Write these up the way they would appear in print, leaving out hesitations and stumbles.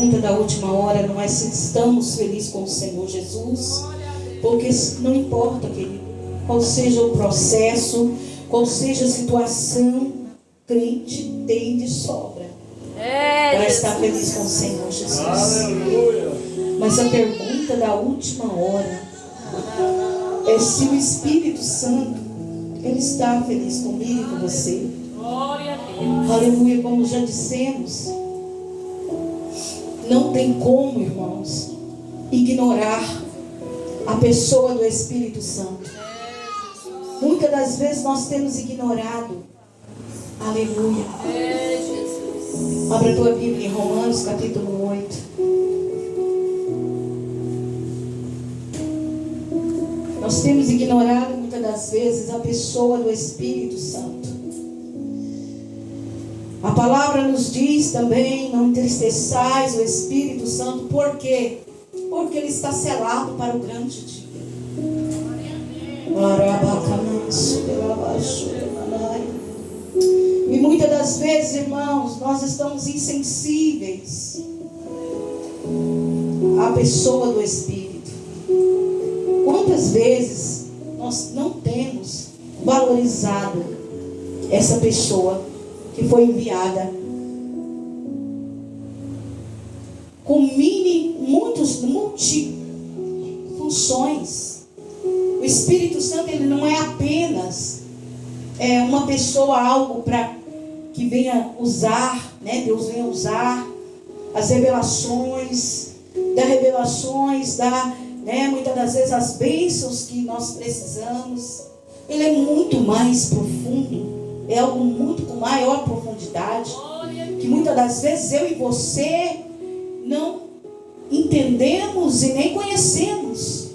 pergunta da última hora não é se estamos felizes com o Senhor Jesus, porque não importa, querido, qual seja o processo, qual seja a situação, crente tem de sobra para estar feliz com o Senhor Jesus. Aleluia. Mas a pergunta da última hora é se o Espírito Santo, ele está feliz comigo e com você. Glória a Deus. Aleluia, como já dissemos, não tem como, irmãos, ignorar a pessoa do Espírito Santo. Muitas das vezes nós temos ignorado. Aleluia. Abra a tua Bíblia em Romanos capítulo 8. Nós temos ignorado muitas das vezes a pessoa do Espírito Santo. A palavra nos diz também: não entristeçais o Espírito Santo. Por quê? Porque ele está selado para o grande dia. E muitas das vezes, irmãos, nós estamos insensíveis à pessoa do Espírito. Quantas vezes nós não temos valorizado essa pessoa que foi enviada com multifunções. O Espírito Santo, ele não é apenas uma pessoa, algo para que venha usar, né? Deus venha usar as revelações, né? Muitas das vezes as bênçãos que nós precisamos. Ele é muito mais profundo, é algo muito com maior profundidade, que muitas das vezes eu e você não entendemos e nem conhecemos.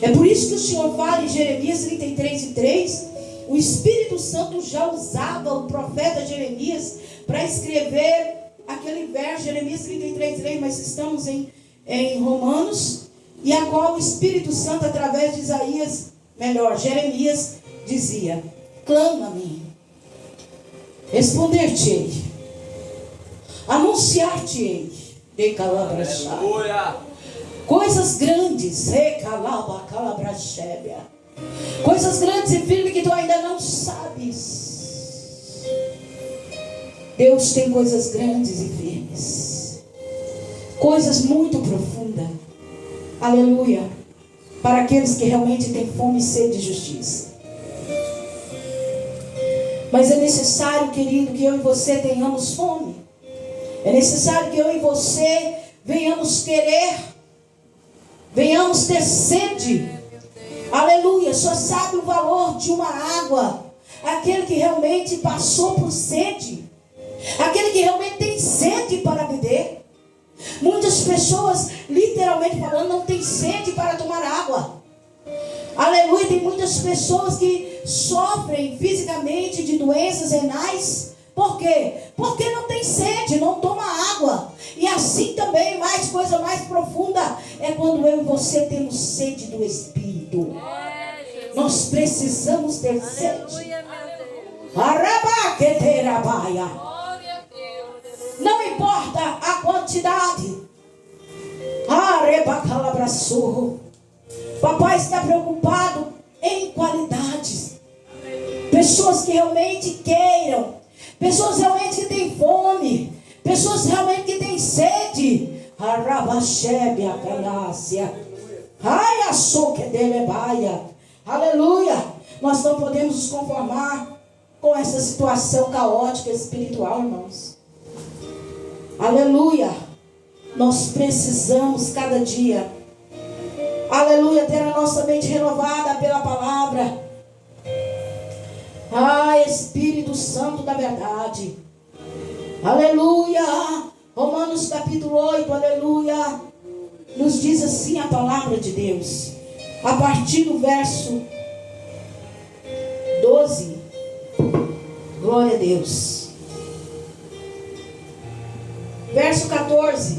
É por isso que o Senhor fala em Jeremias 33:3, o Espírito Santo já usava o profeta Jeremias para escrever aquele verso, Jeremias 33:3, mas estamos em Romanos, e a qual o Espírito Santo, através de Jeremias, dizia: clama-me, responder-te-ei, anunciar-te-ei, coisas grandes, coisas grandes e firmes que tu ainda não sabes. Deus tem coisas grandes e firmes, coisas muito profundas, aleluia, para aqueles que realmente têm fome e sede de justiça. Mas é necessário, querido, que eu e você tenhamos fome. É necessário que eu e você venhamos querer, venhamos ter sede. Aleluia. Só sabe o valor de uma água aquele que realmente passou por sede, aquele que realmente tem sede para beber. Muitas pessoas, literalmente falando, não tem sede para tomar água. Aleluia. Tem muitas pessoas que sofrem fisicamente de doenças renais. Por quê? Porque não tem sede, não toma água. E assim também, coisa mais profunda, é quando eu e você temos sede do Espírito. Nós precisamos ter sede. Não importa a quantidade. Papai está preocupado em qualidades. Pessoas que realmente queiram, pessoas realmente que têm fome, pessoas realmente que têm sede. Aleluia. Nós não podemos nos conformar com essa situação caótica espiritual, irmãos. Aleluia. Nós precisamos cada dia, aleluia, ter a nossa mente renovada pela palavra. Espírito Santo da verdade. Aleluia. Romanos capítulo 8, aleluia, nos diz assim a palavra de Deus, a partir do verso 12. Glória a Deus. Verso 14.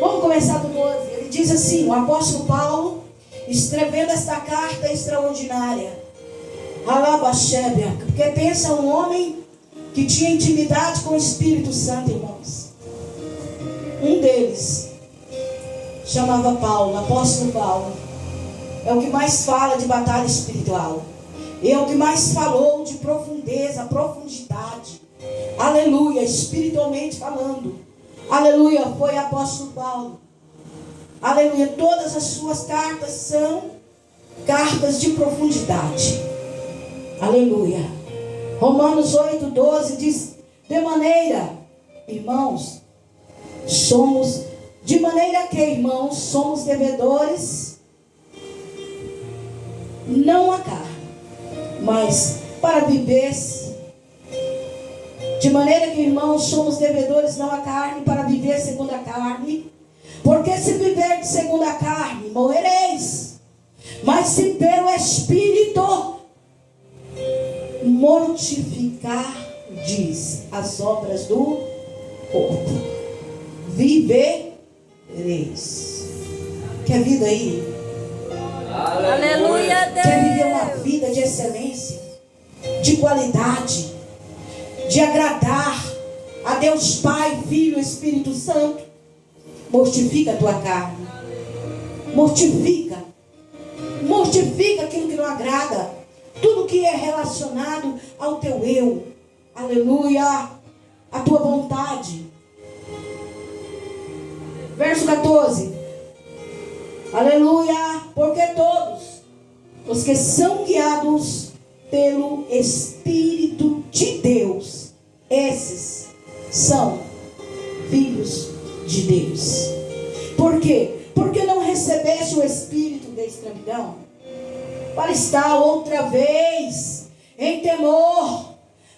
Vamos começar do 12. Ele diz assim: o apóstolo Paulo, escrevendo esta carta extraordinária, porque pensa um homem que tinha intimidade com o Espírito Santo, irmãos. Um deles chamava Paulo, apóstolo Paulo. É o que mais fala de batalha espiritual. É o que mais falou de profundeza, profundidade. Aleluia, espiritualmente falando. Aleluia, foi apóstolo Paulo. Aleluia, todas as suas cartas são cartas de profundidade. Aleluia. Romanos 8:12 diz: de maneira, irmãos, de maneira que, irmãos, somos devedores, não a carne, mas para viver. De maneira que, irmãos, somos devedores não a carne, para viver segundo a carne. Porque se viver segundo a carne, morrereis. Mas se pelo Espírito mortificar, diz, as obras do corpo, vivereis. Quer vida aí? Aleluia, Deus. Quer viver uma vida de excelência, de qualidade, de agradar a Deus Pai, Filho e Espírito Santo? Mortifica a tua carne. Mortifica aquilo que não agrada. Tudo que é relacionado ao teu eu. Aleluia. A tua vontade. Verso 14. Aleluia. Porque todos os que são guiados pelo Espírito de Deus, esses são filhos de Deus. Por quê? Porque não recebeste o espírito da escravidão para estar outra vez em temor,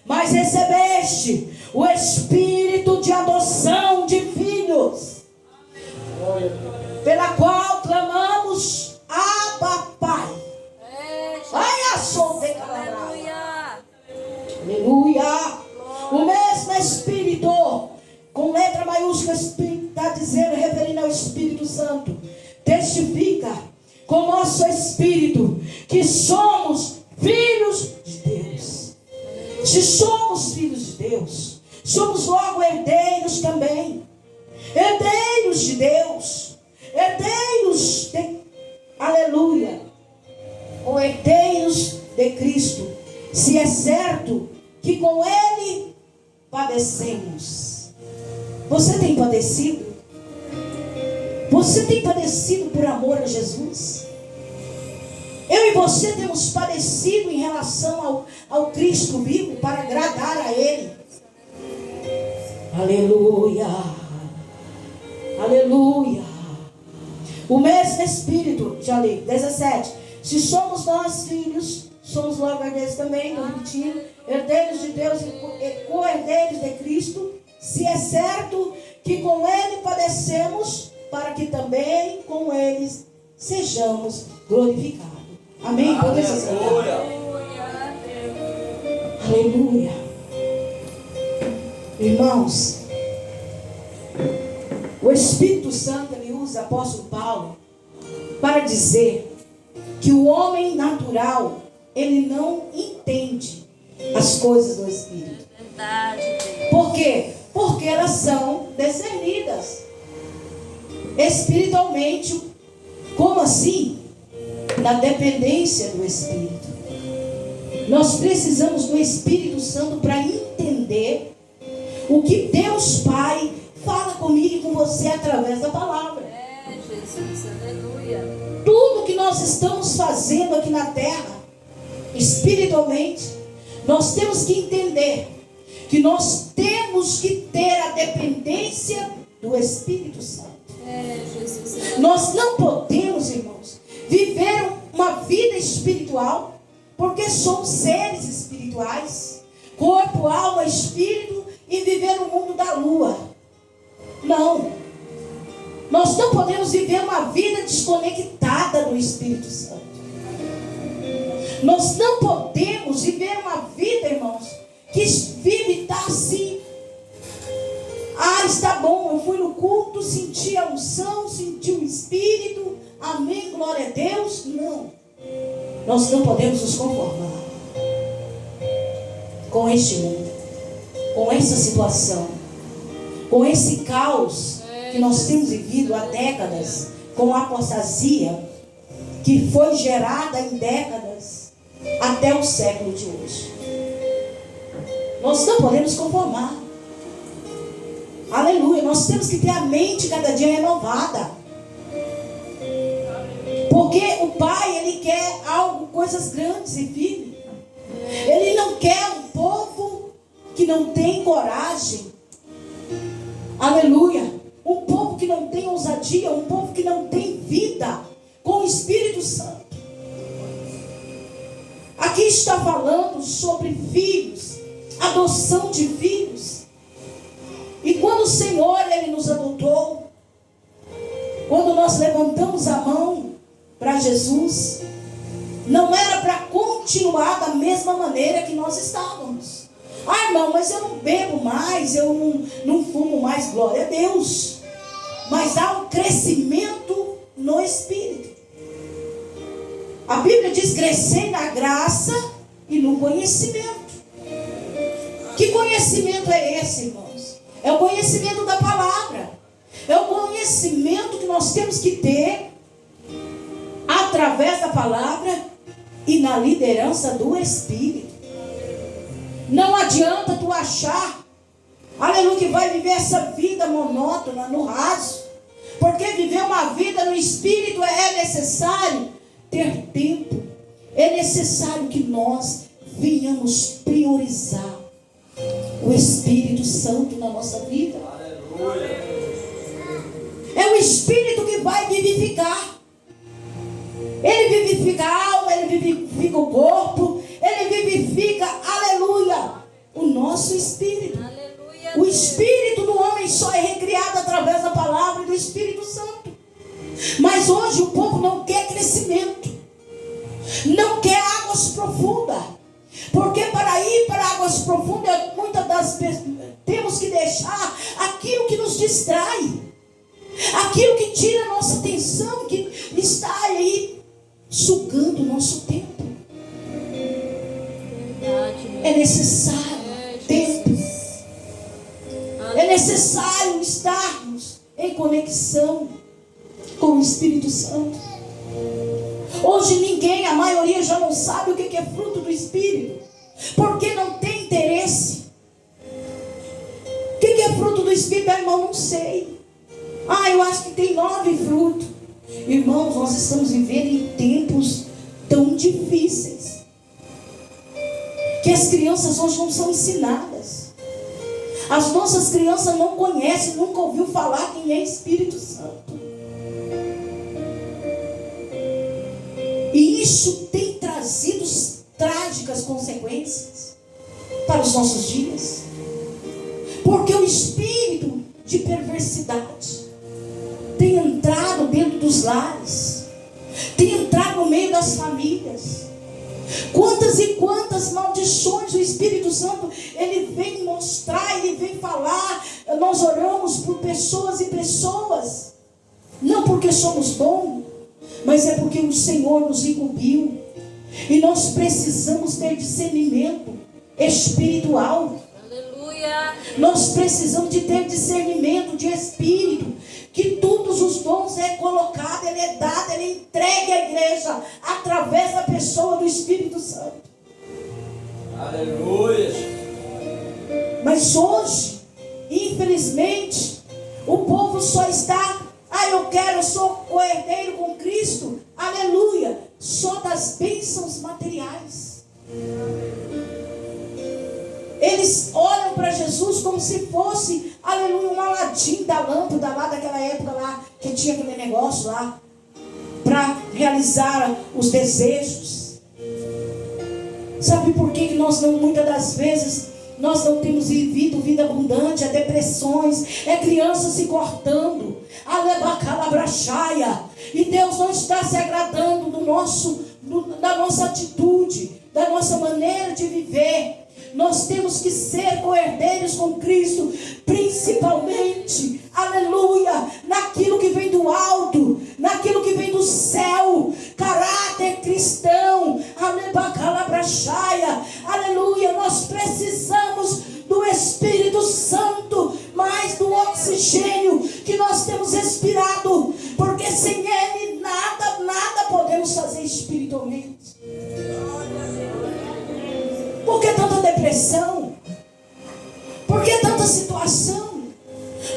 mas recebeste o espírito de adoção de filhos, pela qual clamamos: Abba, Pai. Aleluia. O mesmo Espírito, com letra maiúscula, está dizendo, referindo ao Espírito Santo, testifica com nosso espírito que somos filhos de Deus. Se somos filhos de Deus, somos logo herdeiros também. Herdeiros de Deus. Herdeiros de... Aleluia. Ou herdeiros de Cristo. Se é certo que com Ele padecemos. Você tem padecido? Você tem padecido por amor a Jesus? Eu e você temos padecido em relação ao Cristo vivo para agradar a Ele. Aleluia. Aleluia. O mesmo Espírito, já li, 17. Se somos nós filhos, somos logo herdeiros também, estou repetindo, herdeiros de Deus e co-herdeiros de Cristo, se é certo que com Ele padecemos, para que também com eles sejamos glorificados. Amém? Aleluia. Aleluia. Irmãos, o Espírito Santo, ele usa o apóstolo Paulo para dizer que o homem natural, ele não entende as coisas do Espírito. Verdade. Por quê? Porque elas são discernidas espiritualmente. Como assim? Na dependência do Espírito. Nós precisamos do Espírito Santo para entender o que Deus Pai fala comigo e com você através da palavra. Jesus, aleluia. Tudo que nós estamos fazendo aqui na terra, espiritualmente, nós temos que entender que nós temos que ter a dependência do Espírito Santo. Jesus. Nós não podemos, irmãos, viver uma vida espiritual, porque somos seres espirituais, corpo, alma, espírito, e viver no mundo da lua. Não. Nós não podemos viver uma vida desconectada do Espírito Santo. Nós não podemos viver uma vida, irmãos, que vive e está assim. Ah, está bom, eu fui no culto, senti a unção, senti o Espírito, amém, glória a Deus. Não. Nós não podemos nos conformar com este mundo, com essa situação, com esse caos que que nós temos vivido há décadas com a apostasia que foi gerada em décadas até o século de hoje. Nós não podemos conformar. Aleluia. Nós temos que ter a mente cada dia renovada. Porque o Pai, Ele quer algo, coisas grandes e firmes. Ele não quer um povo que não tem coragem. Aleluia. Um povo que não tem ousadia, um povo que não tem vida com o Espírito Santo. Aqui está falando sobre filhos, adoção de filhos. E quando o Senhor, Ele nos adotou, quando nós levantamos a mão para Jesus, não era para continuar da mesma maneira que nós estávamos. Ah, irmão, mas eu não bebo mais, eu não fumo mais, glória a Deus. Mas há um crescimento no Espírito. A Bíblia diz: crescer na graça e no conhecimento. Que conhecimento é esse, irmãos? É o conhecimento da palavra. É o conhecimento que nós temos que ter através da palavra e na liderança do Espírito. Não adianta tu achar, aleluia, que vai viver essa vida monótona, no raso. Porque viver uma vida no Espírito é necessário ter tempo. É necessário que nós venhamos priorizar o Espírito Santo na nossa vida. Aleluia. É o Espírito que vai vivificar. Ele vivifica a alma, Ele vivifica o corpo, Ele vivifica, aleluia, o nosso espírito. Aleluia. O espírito do homem só é recriado através da palavra e do Espírito Santo. Mas hoje o povo não quer crescimento, não quer águas profundas. Porque para ir para águas profundas, muitas das vezes temos que deixar aquilo que nos distrai, aquilo que tira a nossa atenção, que está aí sugando o nosso tempo. É necessário tempo. É necessário estarmos em conexão com o Espírito Santo. Hoje ninguém, a maioria já não sabe o que é fruto do Espírito, porque não tem interesse. O que é fruto do Espírito, irmão? Não sei. Eu acho que tem 9 frutos. Irmãos, nós estamos vivendo em tempos tão difíceis que as crianças hoje não são ensinadas. As nossas crianças não conhecem, nunca ouviu falar quem é Espírito Santo. E isso tem trazido trágicas consequências para os nossos dias. Porque o espírito de perversidade tem entrado dentro dos lares, tem entrado no meio das famílias. Quantas e quantas maldições o Espírito Santo, Ele vem mostrar, Ele vem falar. Nós oramos por pessoas e pessoas, não porque somos bons, mas é porque o Senhor nos incumbiu. E nós precisamos ter discernimento espiritual. Aleluia. Nós precisamos de ter discernimento de espírito, que todos os dons é colocado, Ele é dado, Ele é entregue à igreja através da pessoa do Espírito Santo. Aleluia. Mas hoje, infelizmente, o povo só está: eu sou coerdeiro com Cristo, aleluia, só das bênçãos materiais. Eles olham para Jesus como se fosse, aleluia, um Aladim da lâmpada lá daquela época lá, que tinha aquele negócio lá, para realizar os desejos. Sabe por que nós não, muitas das vezes, nós não temos vivido vida abundante? É depressões, é crianças se cortando, e Deus não está se agradando da nossa atitude, da nossa maneira de viver. Nós temos que ser coerdeiros com Cristo, principalmente, aleluia, naquilo que vem do alto, naquilo que vem do céu, caráter cristão, aleluia. Nós precisamos do Espírito Santo, mais do oxigênio que nós temos respirado, porque sem Ele nada podemos fazer espiritualmente. Por que tanta depressão? Por que tanta situação?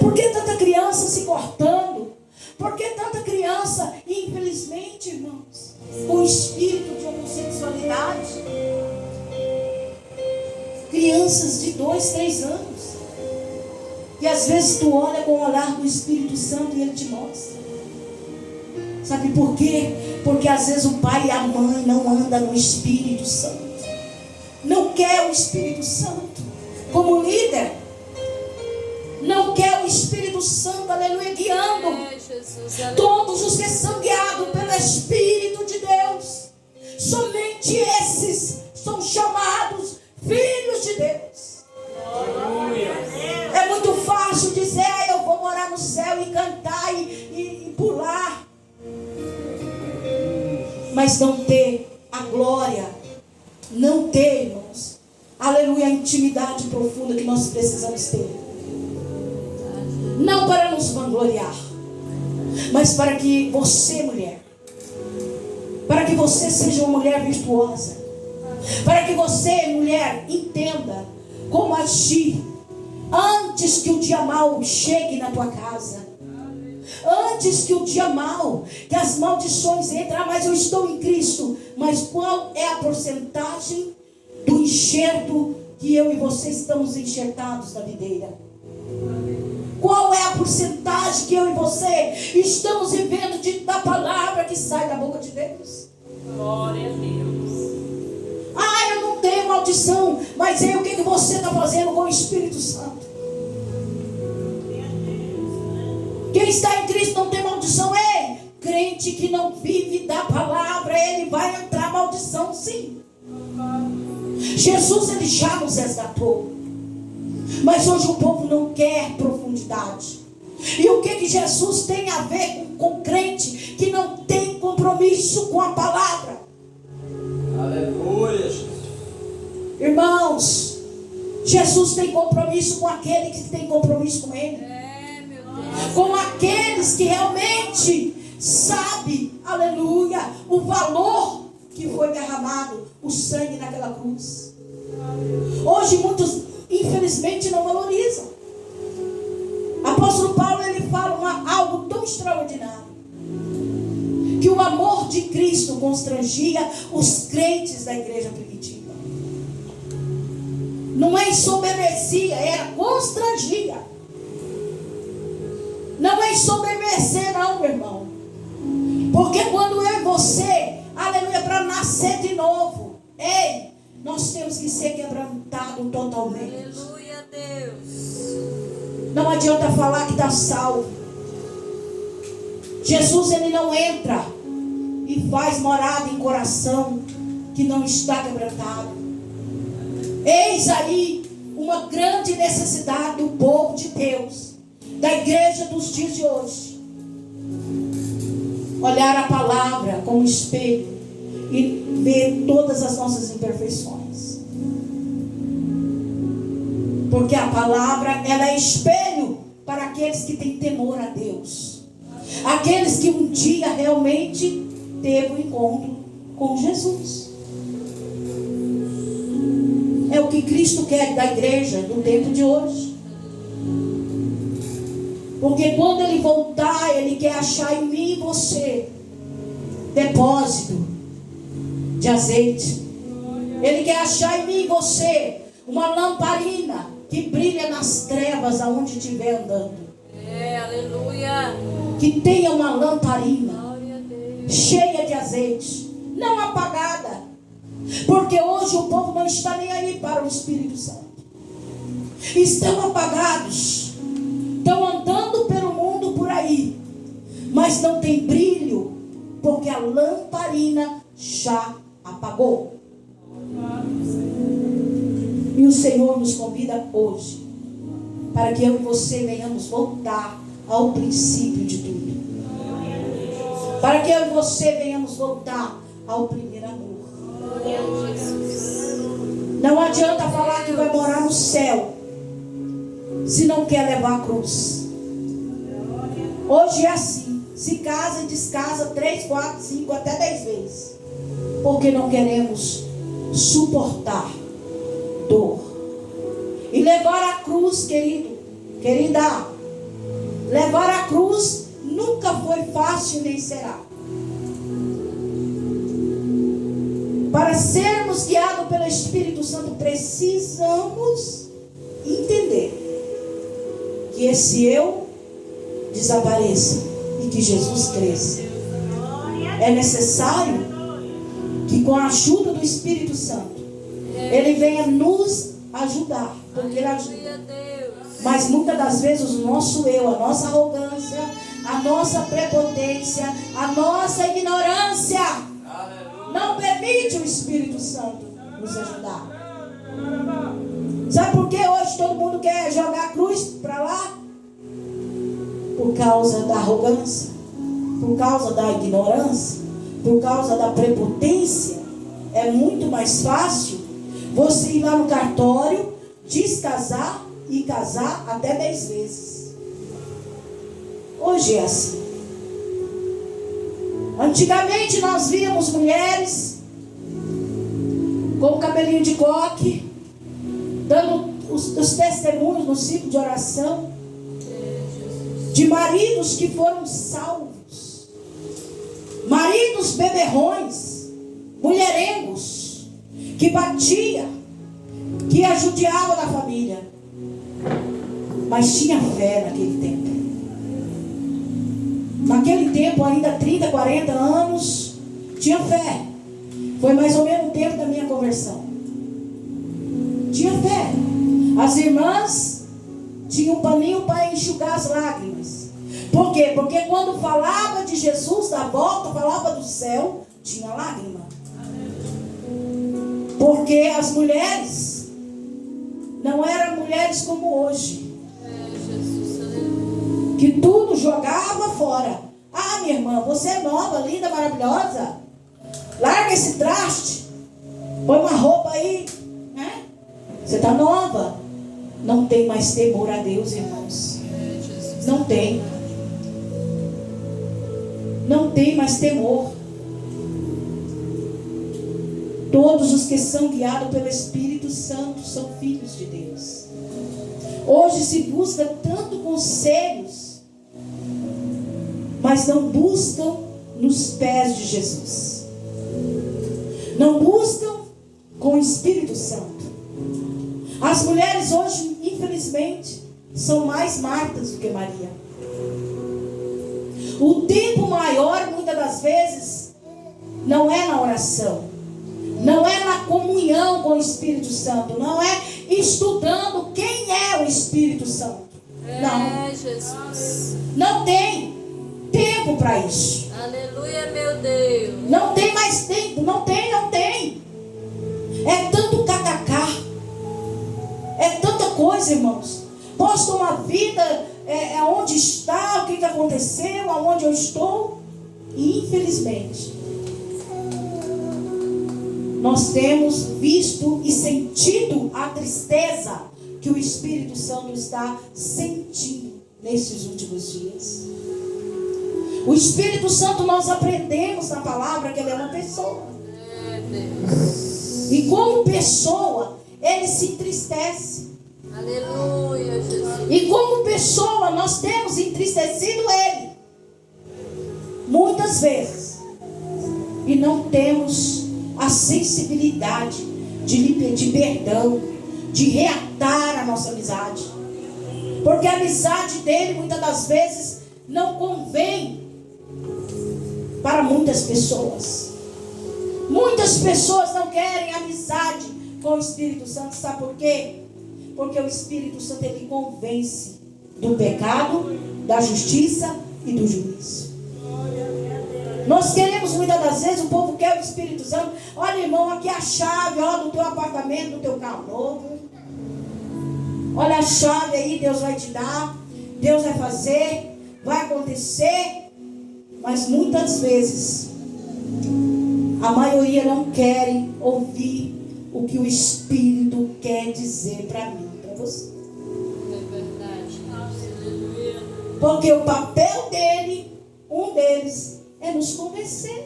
Por que tanta criança se cortando? Por que tanta criança, infelizmente, irmãos, com espírito de homossexualidade? Crianças de 2, 3 anos. E às vezes tu olha com o olhar do Espírito Santo e Ele te mostra. Sabe por quê? Porque às vezes o pai e a mãe não andam no Espírito Santo. Não quer o Espírito Santo como líder. Não quer o Espírito Santo, aleluia, guiando. Todos os que são guiados pelo Espírito de Deus, somente esses são chamados filhos de Deus. É muito fácil dizer, eu vou morar no céu e cantar e pular, mas não ter a glória, não ter, irmãos, aleluia, a intimidade profunda que nós precisamos ter. Não para nos vangloriar, mas para que você, mulher, para que você seja uma mulher virtuosa, para que você, mulher, entenda como agir antes que o dia mau chegue na tua casa, antes que o dia mau, que as maldições entrem. Mas eu estou em Cristo. Mas qual é a porcentagem do enxerto que eu e você estamos enxertados na videira? Qual é a porcentagem que eu e você estamos vivendo da palavra que sai da boca de Deus? Glória a Deus. Eu não tenho maldição. Mas aí o que você está fazendo com o Espírito Santo? Quem está em Cristo não tem maldição. Ei, crente que não vive da palavra, ele vai entrar maldição, sim. Jesus, ele já nos resgatou. Mas hoje o povo não quer profundidade. E o que Jesus tem a ver com crente que não tem compromisso com a palavra? Aleluia. Irmãos, Jesus tem compromisso com aquele que tem compromisso com Ele. Meu Deus. Com aqueles que realmente sabem, aleluia, o valor que foi derramado, o sangue naquela cruz. Hoje muitos, infelizmente, não valorizam. Apóstolo Paulo, ele fala algo tão extraordinário, que o amor de Cristo constrangia os crentes da igreja primitiva. Não é ensoberbecia, era constrangia. Não é ensoberbecer não, meu irmão. Porque quando eu e você, aleluia, para nascer de novo, ei, nós temos que ser quebrantados totalmente. Aleluia, Deus. Não adianta falar que está salvo. Jesus, ele não entra e faz morada em coração que não está quebrantado. Eis aí uma grande necessidade do povo de Deus, da igreja dos dias de hoje. Olhar a palavra como espelho e ver todas as nossas imperfeições. Porque a palavra, ela é espelho para aqueles que têm temor a Deus. Aqueles que um dia realmente teve um encontro com Jesus. É o que Cristo quer da igreja do tempo de hoje. Porque quando Ele voltar, Ele quer achar em mim e você depósito de azeite. Ele quer achar em mim e você uma lamparina que brilha nas trevas aonde estiver andando. Aleluia. Que tenha uma lamparina Glória a Deus. cheia de azeite, não apagada. Porque hoje o povo não está nem aí para o Espírito Santo. Estão apagados, estão andando pelo mundo por aí, mas não tem brilho, porque a lamparina já apagou. E o Senhor nos convida hoje para que eu e você venhamos voltar ao princípio de tudo. Para que eu e você venhamos voltar ao primeiro amor. Não adianta falar que vai morar no céu se não quer levar a cruz. Hoje é assim. Se casa e descasa 3, 4, 5, até 10 vezes. Porque não queremos suportar dor. E levar a cruz, querido, querida, levar a cruz nunca foi fácil nem será. Para sermos guiados pelo Espírito Santo, precisamos entender que esse eu desapareça e que Jesus cresça. É necessário que com a ajuda do Espírito Santo Ele venha nos ajudar, porque Ele ajuda. Mas muitas das vezes o nosso eu, a nossa arrogância, a nossa prepotência, a nossa ignorância não permite o Espírito Santo nos ajudar. Sabe por que hoje todo mundo quer jogar a cruz para lá? Por causa da arrogância, por causa da ignorância, por causa da prepotência. É muito mais fácil você ir lá no cartório, descasar e casar até 10 vezes. Hoje é assim. Antigamente nós víamos mulheres com o cabelinho de coque, dando os testemunhos no ciclo de oração, de maridos que foram salvos, maridos beberrões, mulherengos, que batia, que ajudiava da família, mas tinha fé naquele tempo. Naquele tempo, ainda 30, 40 anos, tinha fé. Foi mais ou menos o tempo da minha conversão. Tinha fé. As irmãs tinham um paninho para enxugar as lágrimas. Por quê? Porque quando falava de Jesus da volta, falava do céu, tinha lágrima. Porque as mulheres não eram mulheres como hoje, que tudo jogava fora. Ah, minha irmã, você é nova, linda, maravilhosa. Larga esse traste. Põe uma roupa aí, né? Você está nova. Não tem mais temor a Deus, irmãos. Não tem. Não tem mais temor. Todos os que são guiados pelo Espírito Santo são filhos de Deus. Hoje se busca tanto conselhos, mas não buscam nos pés de Jesus. Não buscam com o Espírito Santo. As mulheres hoje, infelizmente, são mais Martas do que Maria. O tempo maior, muitas das vezes, não é na oração, não é na comunhão com o Espírito Santo, não é estudando quem é o Espírito Santo. Não. Jesus. Não tem tempo para isso. Aleluia, meu Deus. Não tem mais tempo. Não tem. É tanto kkk. É tanta coisa, irmãos. Posto uma vida, onde está, o que aconteceu, aonde eu estou. E infelizmente, nós temos visto e sentido a tristeza que o Espírito Santo está sentindo nesses últimos dias. O Espírito Santo, nós aprendemos na palavra que ele é uma pessoa. E como pessoa, ele se entristece. Aleluia, Jesus. E como pessoa, nós temos entristecido ele muitas vezes. E não temos a sensibilidade de lhe pedir perdão, de reatar a nossa amizade. Porque a amizade dele, muitas das vezes, não convém para muitas pessoas. Muitas pessoas não querem amizade com o Espírito Santo. Sabe por quê? Porque o Espírito Santo, ele convence do pecado, da justiça e do juízo. Nós queremos muitas das vezes, o povo quer o Espírito Santo. Olha, irmão, aqui a chave, ó, do teu apartamento, do teu carro novo. Olha a chave aí, Deus vai te dar, Deus vai fazer, vai acontecer. Mas muitas vezes a maioria não querem ouvir o que o Espírito quer dizer para mim, para você. É verdade. Aleluia. Porque o papel dele, um deles, é nos convencer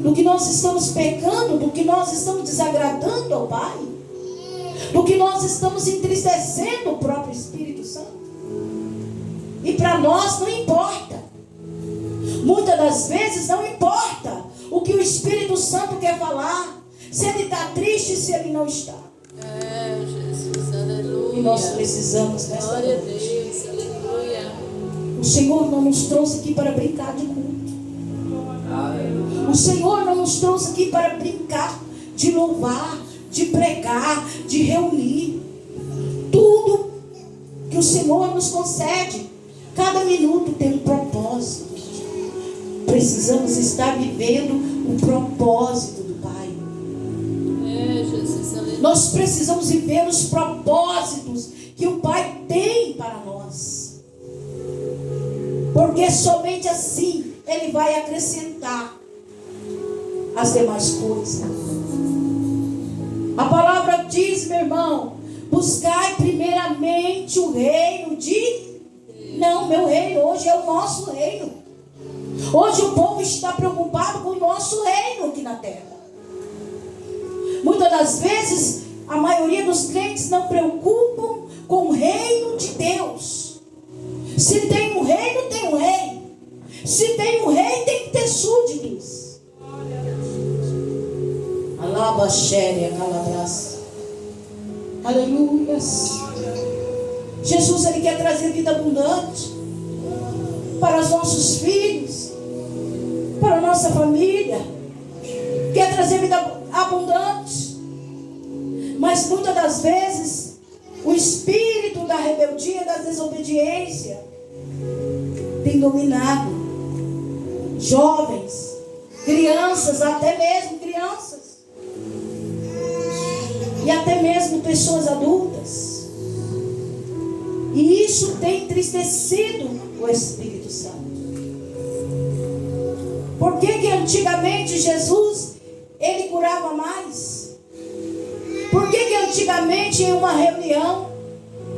do que nós estamos pecando, do que nós estamos desagradando ao Pai, do que nós estamos entristecendo o próprio Espírito Santo. E para nós não importa. Muitas das vezes não importa o que o Espírito Santo quer falar, se ele está triste, se ele não está. Jesus, aleluia. E nós precisamos nesta Glória a noite. Deus, aleluia. O Senhor não nos trouxe aqui para brincar de culto. O Senhor não nos trouxe aqui para brincar, de louvar, de pregar, de reunir. Tudo que o Senhor nos concede, cada minuto tem um propósito. Precisamos estar vivendo o propósito do Pai. Jesus, aleluia. Nós precisamos viver os propósitos que o Pai tem para nós. Porque somente assim Ele vai acrescentar as demais coisas. A palavra diz, meu irmão, buscai primeiramente o reino de... Não, meu reino, hoje é o nosso reino. Hoje o povo está preocupado com o nosso reino aqui na terra. Muitas das vezes, a maioria dos crentes não preocupam com o reino de Deus. Se tem um reino, tem um rei. Se tem um rei, tem que ter súditos. Alaba, xéria, calabras. Aleluia. Jesus, Ele quer trazer vida abundante para os nossos filhos, para a nossa família. Quer trazer vida abundante. Mas muitas das vezes, o espírito da rebeldia, da desobediência, tem dominado jovens, crianças, até mesmo crianças. E até mesmo pessoas adultas. E isso tem entristecido o Espírito Santo. Por que antigamente Jesus, Ele curava mais? Por que antigamente em uma reunião,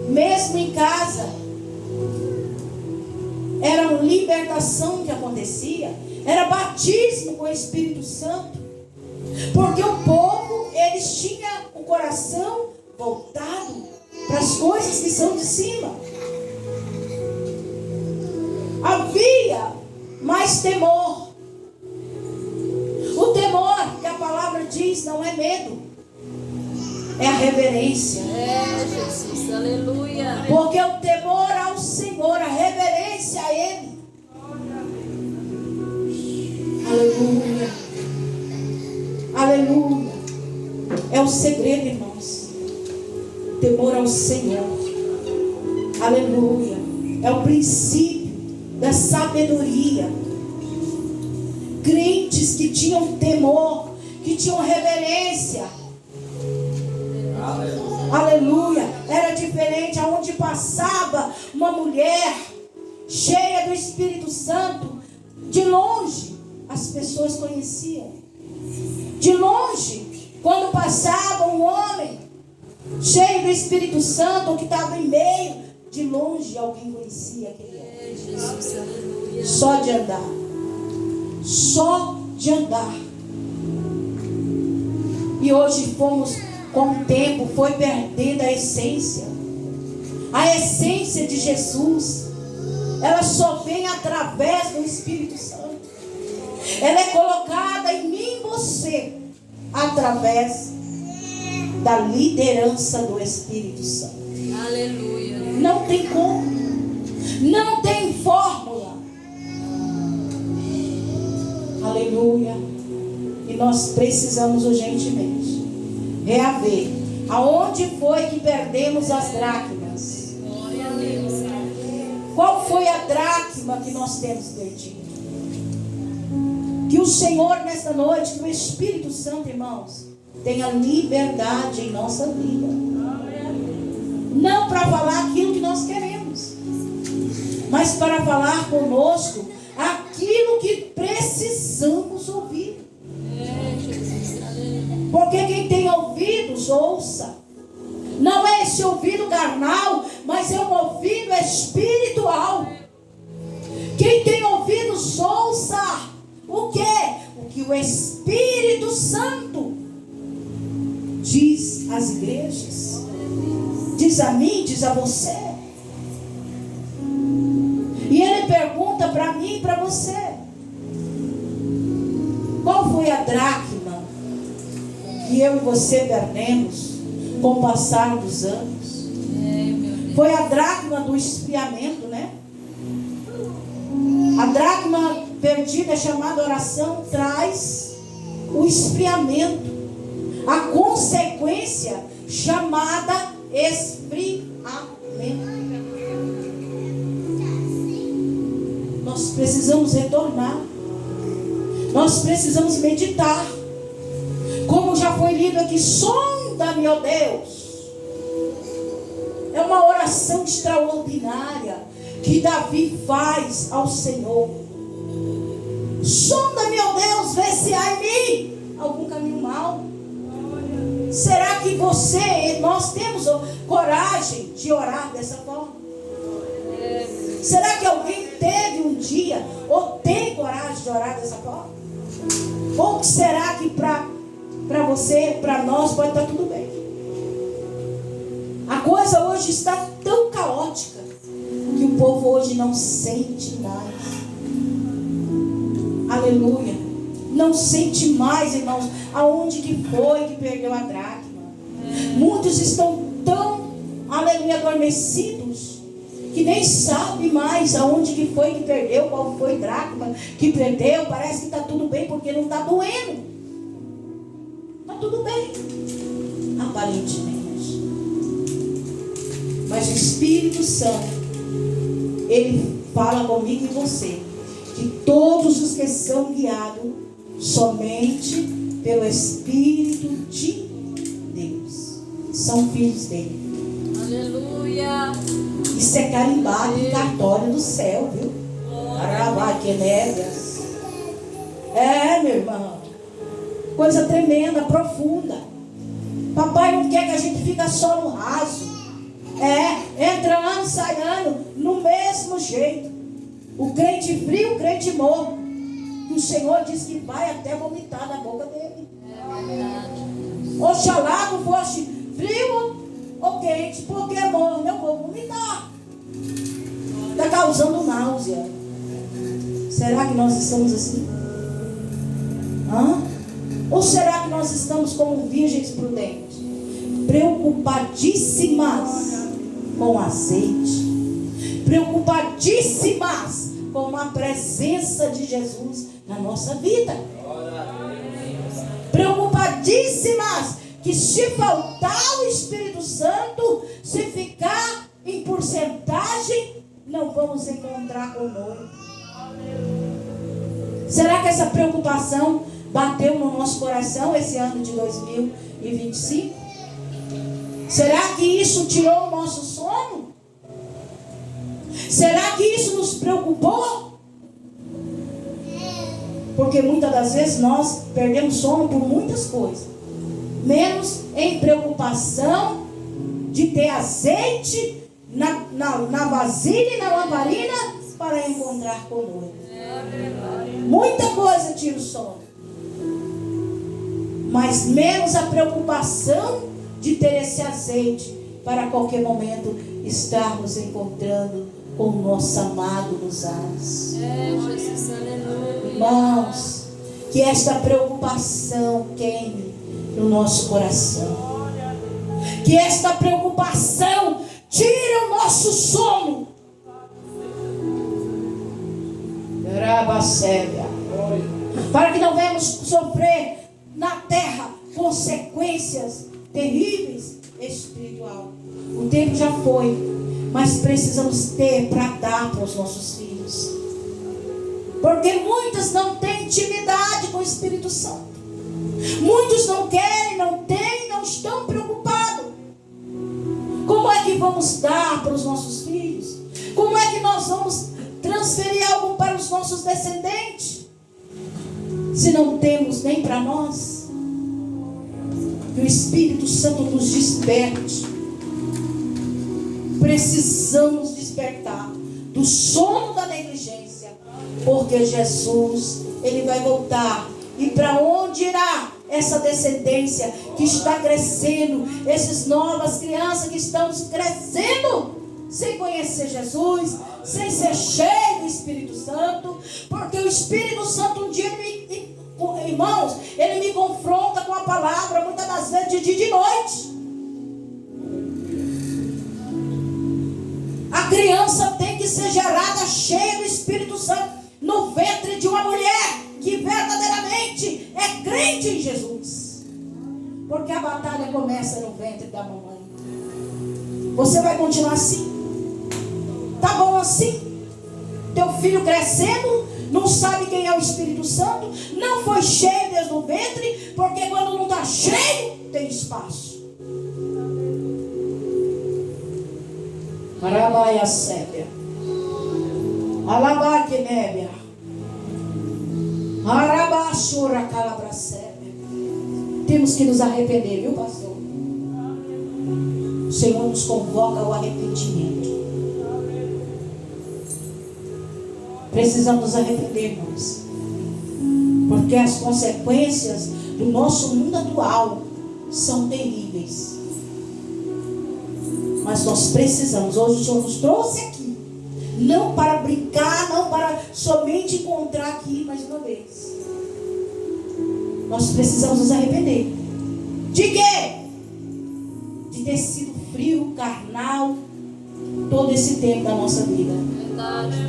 mesmo em casa, era uma libertação que acontecia? Era batismo com o Espírito Santo. Porque o povo, eles tinham o coração voltado para as coisas que são de cima. Havia mais temor. O temor que a palavra diz não é medo, é a reverência. Jesus, aleluia. Porque o temor ao Senhor, a reverência a Ele. Aleluia. Aleluia. É o segredo, irmãos. Temor ao Senhor. Aleluia. É o princípio da sabedoria. Crentes que tinham temor, que tinham reverência. Aleluia. Era diferente aonde passava uma mulher cheia do Espírito Santo. De longe as pessoas conheciam. De longe, quando passava um homem cheio do Espírito Santo, que estava em meio, de longe alguém conhecia aquele homem. Jesus, aleluia. Só de andar. Só de andar. E hoje fomos, com o tempo, foi perdendo a essência. A essência de Jesus, ela só vem através do Espírito Santo. Ela é colocada em mim e você através da liderança do Espírito Santo. Aleluia. Não tem como. Não tem fórmula. Aleluia. E nós precisamos urgentemente reaver aonde foi que perdemos as dracmas. Glória a Deus. Qual foi a dracma que nós temos perdido? Que o Senhor nesta noite, que o Espírito Santo, irmãos, tenha liberdade em nossa vida. Não para falar aquilo que nós queremos, mas para falar conosco aquilo que precisamos ouvir. Porque quem tem ouvidos, ouça. Não é esse ouvido carnal, mas é um ouvido espiritual. o Espírito Santo diz às igrejas, diz a mim, diz a você. E ele pergunta para mim e para você: qual foi a dracma que eu e você perdemos com o passar dos anos? Foi a dracma do esfriamento, né? A dracma perdida, chamada oração, traz o esfriamento, a consequência chamada esfriamento. Nós precisamos retornar, nós precisamos meditar, como já foi lido aqui: sonda-me, ó Deus. É uma oração extraordinária que Davi faz ao Senhor. Sonda-me, ó Deus, vê se há em mim algum caminho mau. Será que nós temos coragem de orar dessa forma? Será que alguém teve um dia ou tem coragem de orar dessa forma? Ou será que para você, para nós, pode estar tudo bem? A coisa hoje está tão caótica que o povo hoje não sente mais. Aleluia. Não sente mais, irmãos, aonde que foi que perdeu a dracma. Muitos estão tão, aleluia, adormecidos, que nem sabe mais aonde que foi que perdeu, qual foi a dracma que perdeu. Parece que está tudo bem porque não está doendo. Está tudo bem, aparentemente. Mas o Espírito Santo, ele fala comigo e você, que todos os que são guiados somente pelo Espírito de Deus são filhos dele. Aleluia. Isso é carimbado em cartório do céu, viu? Arabaquenélias. É, meu irmão, coisa tremenda, profunda. Papai não quer que a gente fique só no raso. Entra ano, sai ano, no mesmo jeito. O crente frio, o crente morno. E o Senhor diz que vai até vomitar da boca dele. É verdade. Oxalá não fosse frio ou quente, porque é morno, eu vou vomitar. Está causando náusea. Será que nós estamos assim? Ou será que nós estamos como virgens prudentes, preocupadíssimas com azeite, preocupadíssimas com a presença de Jesus na nossa vida, preocupadíssimas que se faltar o Espírito Santo, se ficar em porcentagem, não vamos encontrar com o noivo. Será que essa preocupação bateu no nosso coração esse ano de 2025? Será que isso tirou o nosso sono? Será que isso nos preocupou? Porque muitas das vezes nós perdemos sono por muitas coisas, menos em preocupação de ter azeite na vasilha e na lamparina para encontrar com o noivo. Muita coisa tira o sono, mas menos a preocupação de ter esse azeite para a qualquer momento estarmos encontrando com o nosso amado nos ares. Jesus, aleluia. Irmãos, que esta preocupação queime no nosso coração, que esta preocupação tire o nosso sono. Para que não venhamos sofrer na terra consequências terríveis espiritual. O tempo já foi, mas precisamos ter para dar para os nossos filhos, porque muitos não têm intimidade com o Espírito Santo. Muitos não querem, não têm, não estão preocupados. Como é que vamos dar para os nossos filhos? Como é que nós vamos transferir algo para os nossos descendentes, se não temos nem para nós? Que o Espírito Santo nos desperte. Precisamos despertar do sono da negligência, porque Jesus, Ele vai voltar E para onde irá essa descendência que está crescendo? Essas novas crianças que estão crescendo sem conhecer Jesus, sem ser cheio do Espírito Santo. Porque o Espírito Santo um dia, irmãos, ele me confronta com a palavra, muitas das vezes de dia e de noite. A criança tem que ser gerada cheia do Espírito Santo no ventre de uma mulher que verdadeiramente é crente em Jesus. Porque a batalha começa no ventre da mamãe. Você vai continuar assim? Tá bom assim? Teu filho crescendo, não sabe quem é o Espírito Santo, não foi cheio desde o ventre, porque quando não está cheio, tem espaço. Arabaia sébia. Alabaque nébia. Arabaxura calabra sébia. Temos que nos arrepender, viu, pastor? O Senhor nos convoca ao arrependimento. Precisamos nos arrepender, irmãos. Porque as consequências do nosso mundo atual são terríveis. Mas nós precisamos. Hoje o Senhor nos trouxe aqui, não para brincar, não para somente encontrar aqui mais uma vez. Nós precisamos nos arrepender. De quê? De ter sido frio, carnal, todo esse tempo da nossa vida.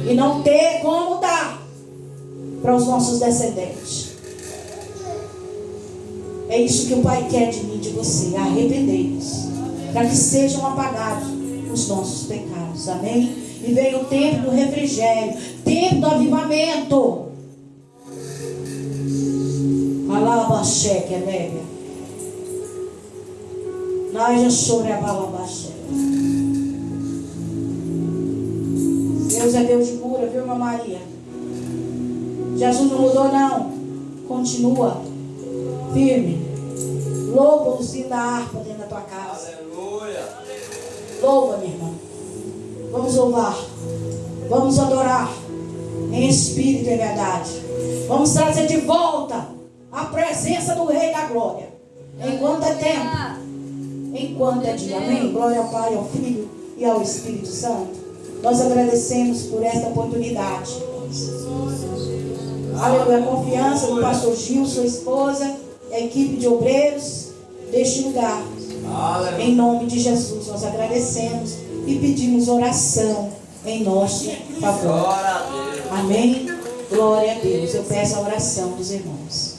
E não ter como dar para os nossos descendentes. É isso que o Pai quer de mim e de você. Arrepender-nos, para que sejam apagados os nossos pecados. Amém? E venha o tempo do refrigério, tempo do avivamento. Alabaxé, que é nega. Naja sobre a balabaxé. Deus é Deus de cura, viu, irmã Maria? Jesus não mudou, não. Continua firme. Louva o sino da harpa dentro da tua casa. Aleluia. Louva, minha irmã. Vamos louvar. Vamos adorar em espírito e verdade. Vamos trazer de volta a presença do Rei da Glória. Enquanto é tempo, enquanto é dia. Amém? Glória ao Pai, ao Filho e ao Espírito Santo. Nós agradecemos por esta oportunidade. Aleluia. A confiança do pastor Gil, sua esposa, a equipe de obreiros deste lugar. Aleluia. Em nome de Jesus, nós agradecemos e pedimos oração em nosso favor. Glória a Deus. Amém? Glória a Deus. Eu peço a oração dos irmãos.